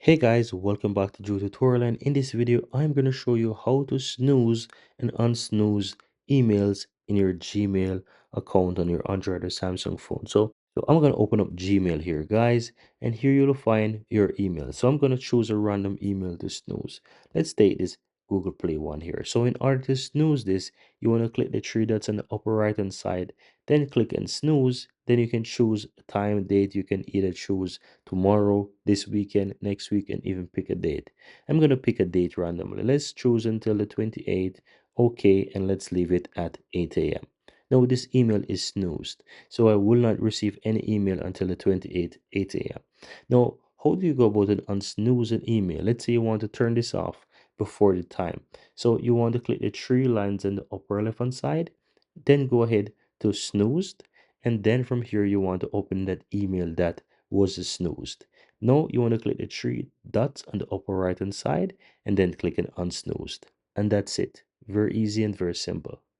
Hey guys, welcome back to Joe Tutorial, and in this video I'm going to show you how to snooze and unsnooze emails in your Gmail account on your Android or Samsung phone. So I'm going to open up Gmail here guys, and here you'll find your email. So I'm going to choose a random email to snooze. Let's take this Google Play one here. So in order to snooze this, you want to click the three dots on the upper right hand side, then click on snooze. Then you can choose a time, date. You can either choose tomorrow, this weekend, next week, and even pick a date. I'm going to pick a date randomly. Let's choose until the 28th. Okay, and let's leave it at 8 a.m. Now, this email is snoozed, so I will not receive any email until the 28th, 8 a.m. Now, how do you go about it on snooze an email? Let's say you want to turn this off before the time. So you want to click the three lines on the upper left hand side, then go ahead to snoozed, and then from here you want to open that email that was snoozed. Now you want to click the three dots on the upper right hand side and then click on unsnoozed. And that's it. Very easy and very simple.